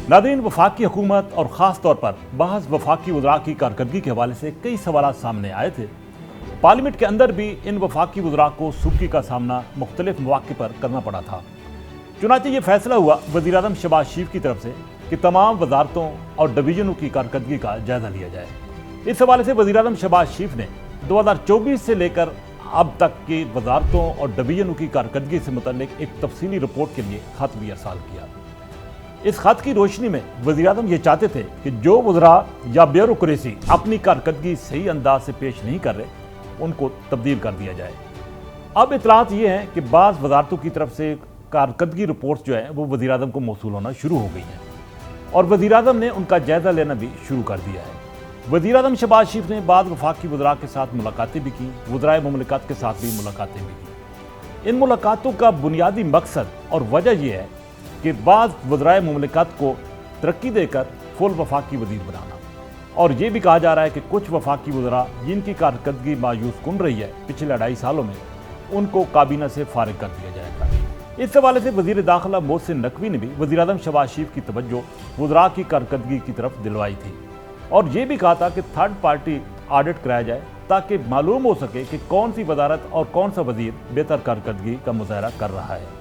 नाज़रीन, वफाकी हुकूमत और ख़ास तौर पर महज वफाकी वज़रा की कारकर्दगी के हवाले से कई सवाल सामने आए थे। पार्लियामेंट के अंदर भी इन वफाकी वज़रा को सुर्खी का सामना मुख्तलिफ मौक़े पर करना पड़ा था। चुनांचे ये फैसला हुआ वज़ीर-ए-आज़म शहबाज शरीफ की तरफ से कि तमाम वजारतों और डिवीज़नों की कारकर्दगी का जायज़ा लिया जाए। इस हवाले से वज़ीर-ए-आज़म शहबाज शरीफ ने 2024 से लेकर अब तक की वजारतों और डिवीज़नों की कारकर्दगी से मुतल्लिक एक तफसीली रिपोर्ट के लिए खत भी अरसाल किया। इस खत की रोशनी में वज़ीर-ए-आज़म ये चाहते थे कि जो वज़रा या ब्यूरोक्रेसी अपनी कारकर्दगी सही अंदाज से पेश नहीं कर रहे, उनको तब्दील कर दिया जाए। अब इतलात ये हैं कि बाज़ वजारतों की तरफ से कारकर्दगी रिपोर्ट्स जो है वो वज़ीर-ए-आज़म को मौसूल होना शुरू हो गई हैं और वज़ीर-ए-आज़म ने उनका जायज़ा लेना भी शुरू कर दिया है। वज़ीर-ए-आज़म शहबाज शरीफ ने बाद वफाकी वज़रा के साथ मुलाकातें भी की, वज़राए मुमलिकत के साथ भी मुलाकातें भी की। इन मुलाकातों का बुनियादी मकसद और वजह यह है कि बाज़ वज़राए मुमलिकत को तरक्की देकर फुल वफाकी वज़ीर बनाना, और ये भी कहा जा रहा है कि कुछ वफाकी वज़रा जिनकी कारकर्दगी मायूस कुन रही है पिछले 2.5 सालों में, उनको काबीना से फारिग कर दिया जाएगा। इस हवाले से वज़ीर दाखिला मोहसिन नकवी ने भी वज़ीर-ए-आज़म शहबाज शरीफ की तवज्जो वज़रा की कारकर्दगी की तरफ दिलवाई थी और ये भी कहा था कि थर्ड पार्टी ऑडिट कराया जाए ताकि मालूम हो सके कि कौन सी वजारत और कौन सा वज़ीर बेहतर कारकर्दगी का मुज़ाहरा कर रहा है।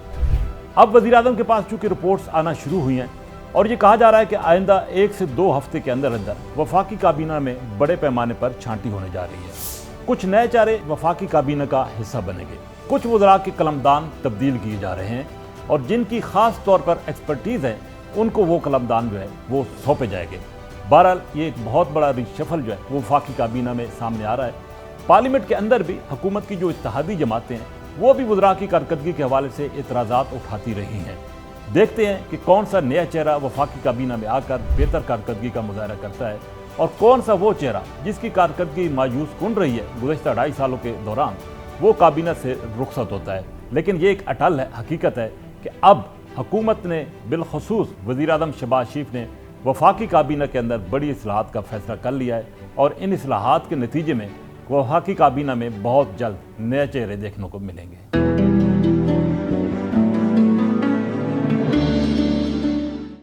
अब वज़ीर-ए-आज़म के पास चूँकि रिपोर्ट्स आना शुरू हुई हैं और ये कहा जा रहा है कि आइंदा 1 से 2 हफ्ते के अंदर अंदर वफाकी काबीना में बड़े पैमाने पर छांटी होने जा रही है। कुछ नए चेहरे वफाकी काबीना का हिस्सा बनेंगे, कुछ वज़रा के कलमदान तब्दील किए जा रहे हैं और जिनकी ख़ास तौर पर एक्सपर्टीज़ है उनको वो कलमदान जो है वो सौंपे जाएंगे। बहरहाल ये एक बहुत बड़ा रिशफल जो है वो वफाकी काबीना में सामने आ रहा है। पार्लियामेंट के अंदर भी हुकूमत की जो इत्तेहादी जमातें हैं वो भी वज़रा की कारकर्दगी के हवाले से एतराज़ात उठाती रही हैं। देखते हैं कि कौन सा नया चेहरा वफाकी काबीना में आकर बेहतर कारकर्दगी का मुज़ाहरा करता है और कौन सा वो चेहरा जिसकी कारकर्दगी मायूस कुन रही है गुज़श्ता 2.5 सालों के दौरान, वो काबीना से रुखसत होता है। लेकिन ये एक अटल है, हकीकत है कि अब हुकूमत ने बिलखसूस वज़ीर-ए-आज़म शहबाज शरीफ ने वफाकी काबीना के अंदर बड़ी इस्लाहात का फैसला कर लिया है और इन इस्लाहात के नतीजे में वफाकी काबीना में बहुत जल्द नए चेहरे देखने को मिलेंगे।